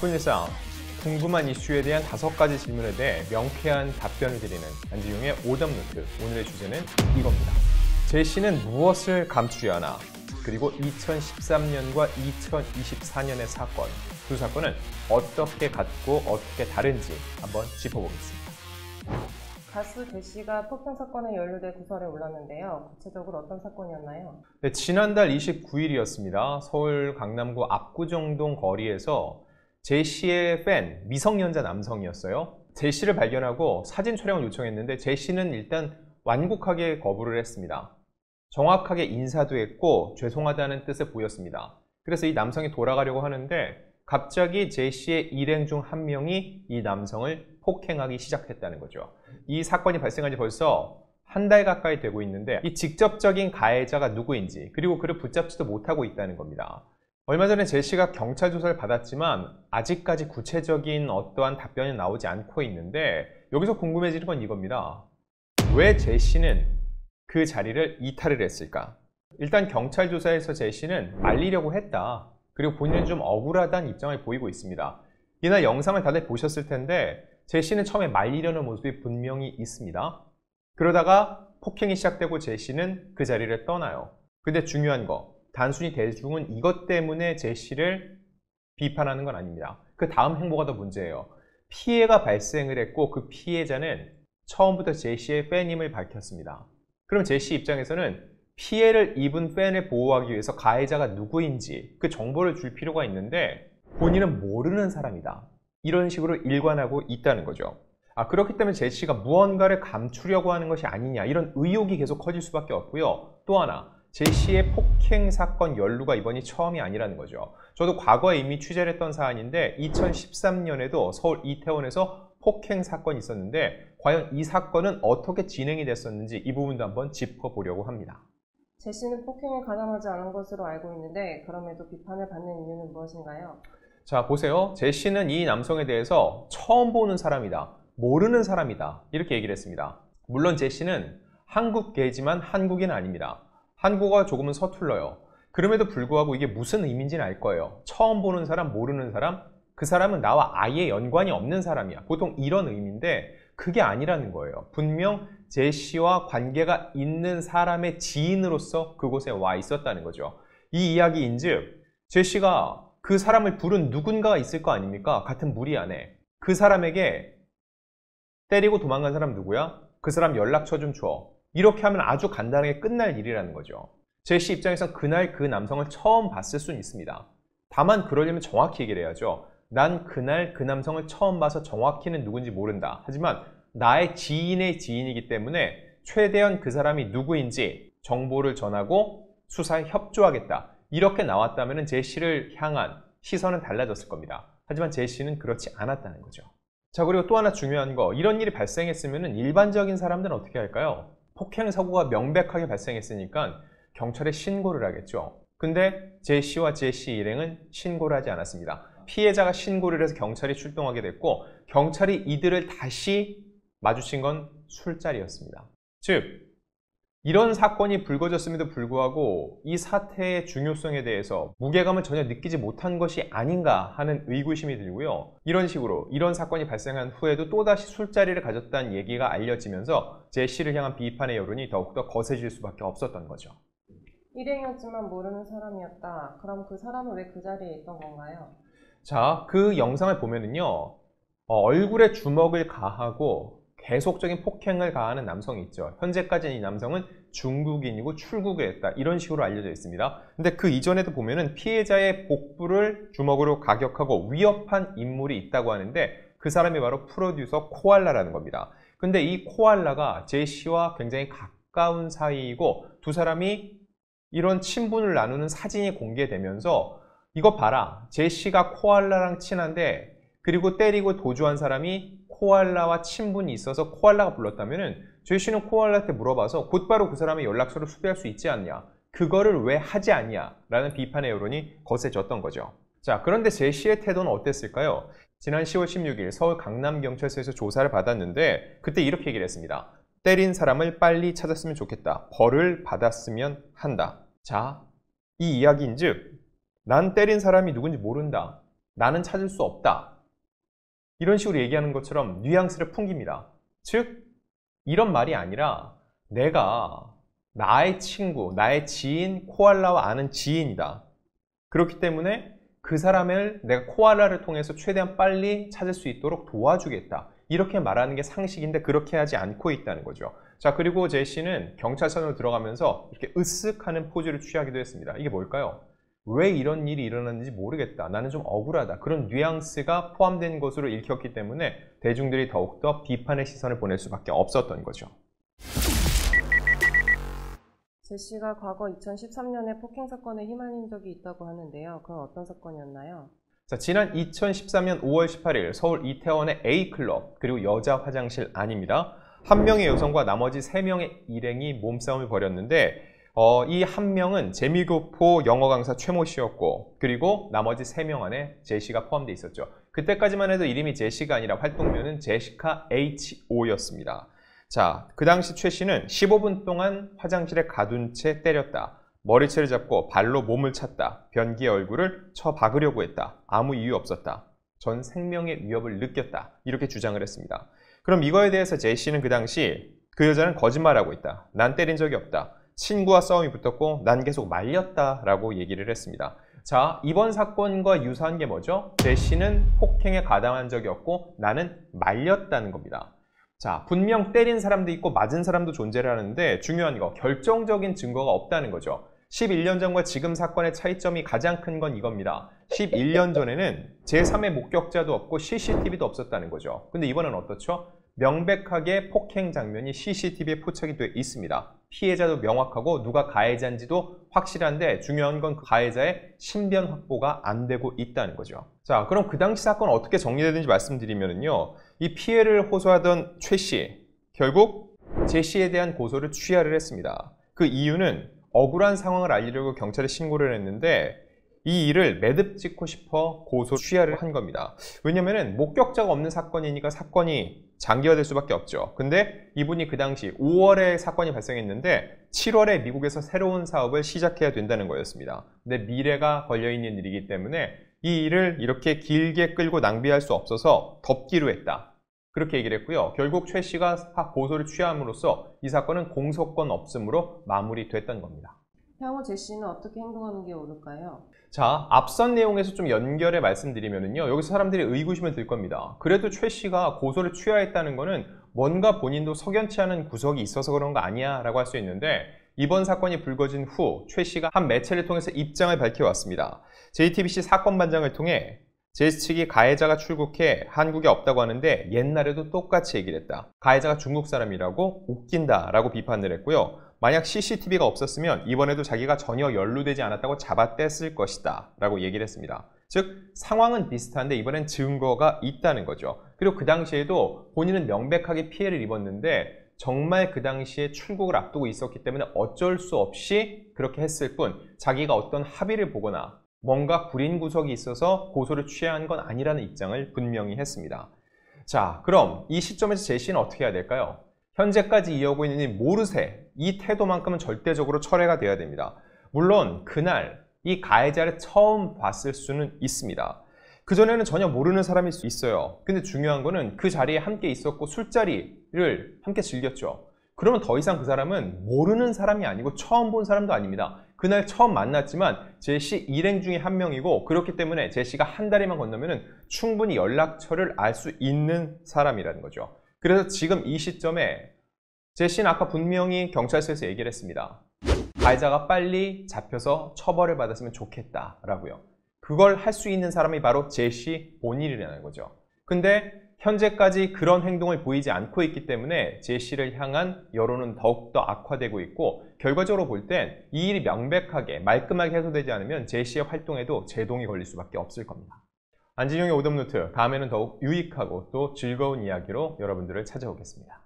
바쁜 일상, 궁금한 이슈에 대한 5가지 질문에 대해 명쾌한 답변을 드리는 안지용의 오답노트. 오늘의 주제는 이겁니다. 제시는 무엇을 감추려 하나? 그리고 2013년과 2024년의 사건, 두 사건은 어떻게 같고 어떻게 다른지 한번 짚어보겠습니다. 가수 제시가 폭행 사건에 연루돼 구설에 올랐는데요. 구체적으로 어떤 사건이었나요? 네, 지난달 29일이었습니다. 서울 강남구 압구정동 거리에서 제시의 팬, 미성년자 남성이었어요. 제시를 발견하고 사진 촬영을 요청했는데 제시는 일단 완곡하게 거부를 했습니다. 정확하게 인사도 했고 죄송하다는 뜻을 보였습니다. 그래서 이 남성이 돌아가려고 하는데 갑자기 제시의 일행 중 한 명이 이 남성을 폭행하기 시작했다는 거죠. 이 사건이 발생한 지 벌써 한 달 가까이 되고 있는데 이 직접적인 가해자가 누구인지 그리고 그를 붙잡지도 못하고 있다는 겁니다. 얼마 전에 제시가 경찰 조사를 받았지만 아직까지 구체적인 어떠한 답변이 나오지 않고 있는데 여기서 궁금해지는 건 이겁니다. 왜 제시는 그 자리를 이탈을 했을까? 일단 경찰 조사에서 제시는 말리려고 했다. 그리고 본인은 좀 억울하다는 입장을 보이고 있습니다. 이날 영상을 다들 보셨을 텐데 제시는 처음에 말리려는 모습이 분명히 있습니다. 그러다가 폭행이 시작되고 제시는 그 자리를 떠나요. 근데 중요한 거, 단순히 대중은 이것 때문에 제시를 비판하는 건 아닙니다. 그 다음 행보가 더 문제예요. 피해가 발생을 했고 그 피해자는 처음부터 제시의 팬임을 밝혔습니다. 그럼 제시 입장에서는 피해를 입은 팬을 보호하기 위해서 가해자가 누구인지 그 정보를 줄 필요가 있는데 본인은 모르는 사람이다. 이런 식으로 일관하고 있다는 거죠. 그렇기 때문에 제시가 무언가를 감추려고 하는 것이 아니냐 이런 의혹이 계속 커질 수밖에 없고요. 또 하나, 제시의 폭행 사건 연루가 이번이 처음이 아니라는 거죠. 저도 과거에 이미 취재를 했던 사안인데 2013년에도 서울 이태원에서 폭행 사건이 있었는데 과연 이 사건은 어떻게 진행이 됐었는지 이 부분도 한번 짚어보려고 합니다. 제시는 폭행에 가담하지 않은 것으로 알고 있는데 그럼에도 비판을 받는 이유는 무엇인가요? 자, 보세요. 제시는 이 남성에 대해서 처음 보는 사람이다, 모르는 사람이다 이렇게 얘기를 했습니다. 물론 제시는 한국계지만 한국인은 아닙니다. 한국어가 조금은 서툴러요. 그럼에도 불구하고 이게 무슨 의미인지는 알 거예요. 처음 보는 사람, 모르는 사람, 그 사람은 나와 아예 연관이 없는 사람이야. 보통 이런 의미인데 그게 아니라는 거예요. 분명 제시와 관계가 있는 사람의 지인으로서 그곳에 와 있었다는 거죠. 이 이야기인즉 제시가 그 사람을 부른 누군가가 있을 거 아닙니까? 같은 무리 안에. 그 사람에게 때리고 도망간 사람 누구야? 그 사람 연락처 좀 줘. 이렇게 하면 아주 간단하게 끝날 일이라는 거죠. 제시 입장에선 그날 그 남성을 처음 봤을 수는 있습니다. 다만 그러려면 정확히 얘기를 해야죠. 난 그날 그 남성을 처음 봐서 정확히는 누군지 모른다. 하지만 나의 지인의 지인이기 때문에 최대한 그 사람이 누구인지 정보를 전하고 수사에 협조하겠다. 이렇게 나왔다면 제시를 향한 시선은 달라졌을 겁니다. 하지만 제시는 그렇지 않았다는 거죠. 자, 그리고 또 하나 중요한 거, 이런 일이 발생했으면 일반적인 사람들은 어떻게 할까요? 폭행 사고가 명백하게 발생했으니까 경찰에 신고를 하겠죠. 근데 제시와 제시 일행은 신고를 하지 않았습니다. 피해자가 신고를 해서 경찰이 출동하게 됐고 경찰이 이들을 다시 마주친 건 술자리였습니다. 즉 이런 사건이 불거졌음에도 불구하고 이 사태의 중요성에 대해서 무게감을 전혀 느끼지 못한 것이 아닌가 하는 의구심이 들고요. 이런 식으로 이런 사건이 발생한 후에도 또다시 술자리를 가졌다는 얘기가 알려지면서 제시를 향한 비판의 여론이 더욱더 거세질 수밖에 없었던 거죠. 일행이었지만 모르는 사람이었다. 그럼 그 사람은 왜 그 자리에 있던 건가요? 자, 그 영상을 보면은요, 얼굴에 주먹을 가하고 계속적인 폭행을 가하는 남성이 있죠. 현재까지는 이 남성은 중국인이고 출국을 했다. 이런 식으로 알려져 있습니다. 근데 그 이전에도 보면은 피해자의 복부를 주먹으로 가격하고 위협한 인물이 있다고 하는데 그 사람이 바로 프로듀서 코알라라는 겁니다. 근데 이 코알라가 제시와 굉장히 가까운 사이이고 두 사람이 이런 친분을 나누는 사진이 공개되면서 이거 봐라. 제시가 코알라랑 친한데 그리고 때리고 도주한 사람이 코알라와 친분이 있어서 코알라가 불렀다면은 제시는 코알라한테 물어봐서 곧바로 그 사람의 연락처를 수배할 수 있지 않냐. 그거를 왜 하지 않냐 라는 비판의 여론이 거세졌던 거죠. 자, 그런데 제시의 태도는 어땠을까요? 지난 10월 16일 서울 강남경찰서에서 조사를 받았는데 그때 이렇게 얘기를 했습니다. 때린 사람을 빨리 찾았으면 좋겠다. 벌을 받았으면 한다. 자, 이 이야기인즉 난 때린 사람이 누군지 모른다. 나는 찾을 수 없다. 이런 식으로 얘기하는 것처럼 뉘앙스를 풍깁니다. 즉 이런 말이 아니라 내가 나의 친구, 나의 지인, 코알라와 아는 지인이다. 그렇기 때문에 그 사람을 내가 코알라를 통해서 최대한 빨리 찾을 수 있도록 도와주겠다. 이렇게 말하는 게 상식인데 그렇게 하지 않고 있다는 거죠. 자, 그리고 제시는 경찰서로 들어가면서 이렇게 으쓱하는 포즈를 취하기도 했습니다. 이게 뭘까요? 왜 이런 일이 일어났는지 모르겠다. 나는 좀 억울하다. 그런 뉘앙스가 포함된 것으로 읽혔기 때문에 대중들이 더욱더 비판의 시선을 보낼 수밖에 없었던 거죠. 제시가 과거 2013년에 폭행 사건에 휘말린 적이 있다고 하는데요. 그건 어떤 사건이었나요? 자, 지난 2013년 5월 18일 서울 이태원의 A클럽 그리고 여자 화장실 안입니다. 한 명의 여성과 나머지 3명의 일행이 몸싸움을 벌였는데 이 한 명은 재미교포 영어 강사 최모 씨였고 그리고 나머지 3명 안에 제시가 포함되어 있었죠. 그때까지만 해도 이름이 제시가 아니라 활동명은 제시카 H.O.였습니다. 자, 그 당시 최 씨는 15분 동안 화장실에 가둔 채 때렸다. 머리채를 잡고 발로 몸을 찼다. 변기의 얼굴을 쳐 박으려고 했다. 아무 이유 없었다. 전 생명의 위협을 느꼈다. 이렇게 주장을 했습니다. 그럼 이거에 대해서 제시는 그 당시 그 여자는 거짓말하고 있다. 난 때린 적이 없다. 친구와 싸움이 붙었고 난 계속 말렸다라고 얘기를 했습니다. 자, 이번 사건과 유사한 게 뭐죠? 제시는 폭행에 가담한 적이 없고 나는 말렸다는 겁니다. 자, 분명 때린 사람도 있고 맞은 사람도 존재를 하는데 중요한 거, 결정적인 증거가 없다는 거죠. 11년 전과 지금 사건의 차이점이 가장 큰 건 이겁니다. 11년 전에는 제3의 목격자도 없고 CCTV도 없었다는 거죠. 근데 이번엔 어떻죠? 명백하게 폭행 장면이 CCTV에 포착이 되어 있습니다. 피해자도 명확하고 누가 가해자인지도 확실한데 중요한 건 그 가해자의 신변 확보가 안 되고 있다는 거죠. 자, 그럼 그 당시 사건은 어떻게 정리되는지 말씀드리면요. 이 피해를 호소하던 최 씨, 결국 제 씨에 대한 고소를 취하를 했습니다. 그 이유는 억울한 상황을 알리려고 경찰에 신고를 했는데 이 일을 매듭 짓고 싶어 고소 취하를 한 겁니다. 왜냐면은 목격자가 없는 사건이니까 사건이 장기화될 수밖에 없죠. 근데 이분이 그 당시 5월에 사건이 발생했는데 7월에 미국에서 새로운 사업을 시작해야 된다는 거였습니다. 근데 미래가 걸려있는 일이기 때문에 이 일을 이렇게 길게 끌고 낭비할 수 없어서 덮기로 했다. 그렇게 얘기를 했고요. 결국 최 씨가 고소를 취함으로써 이 사건은 공소권 없음으로 마무리됐던 겁니다. 향후 제시는 어떻게 행동하는 게 옳을까요? 자, 앞선 내용에서 좀 연결해 말씀드리면요. 여기서 사람들이 의구심을 들 겁니다. 그래도 최 씨가 고소를 취하했다는 거는 뭔가 본인도 석연치 않은 구석이 있어서 그런 거 아니야 라고 할 수 있는데 이번 사건이 불거진 후 최 씨가 한 매체를 통해서 입장을 밝혀왔습니다. JTBC 사건 반장을 통해 제시 측이 가해자가 출국해 한국에 없다고 하는데 옛날에도 똑같이 얘기를 했다. 가해자가 중국 사람이라고 웃긴다 라고 비판을 했고요. 만약 CCTV가 없었으면 이번에도 자기가 전혀 연루되지 않았다고 잡아뗐을 것이다 라고 얘기를 했습니다. 즉 상황은 비슷한데 이번엔 증거가 있다는 거죠. 그리고 그 당시에도 본인은 명백하게 피해를 입었는데 정말 그 당시에 출국을 앞두고 있었기 때문에 어쩔 수 없이 그렇게 했을 뿐 자기가 어떤 합의를 보거나 뭔가 구린 구석이 있어서 고소를 취한 건 아니라는 입장을 분명히 했습니다. 자, 그럼 이 시점에서 제시는 어떻게 해야 될까요? 현재까지 이어오고 있는 이 모르쇠, 이 태도만큼은 절대적으로 철회가 돼야 됩니다. 물론 그날 이 가해자를 처음 봤을 수는 있습니다. 그전에는 전혀 모르는 사람일 수 있어요. 근데 중요한 거는 그 자리에 함께 있었고 술자리를 함께 즐겼죠. 그러면 더 이상 그 사람은 모르는 사람이 아니고 처음 본 사람도 아닙니다. 그날 처음 만났지만 제시 일행 중에 한 명이고 그렇기 때문에 제시가 한 다리만 건너면 충분히 연락처를 알 수 있는 사람이라는 거죠. 그래서 지금 이 시점에 제시는 아까 분명히 경찰서에서 얘기를 했습니다. 가해자가 빨리 잡혀서 처벌을 받았으면 좋겠다라고요. 그걸 할 수 있는 사람이 바로 제시 본인이라는 거죠. 근데 현재까지 그런 행동을 보이지 않고 있기 때문에 제시를 향한 여론은 더욱더 악화되고 있고 결과적으로 볼 땐 이 일이 명백하게 말끔하게 해소되지 않으면 제시의 활동에도 제동이 걸릴 수밖에 없을 겁니다. 안진용의 오답노트, 다음에는 더욱 유익하고 또 즐거운 이야기로 여러분들을 찾아오겠습니다.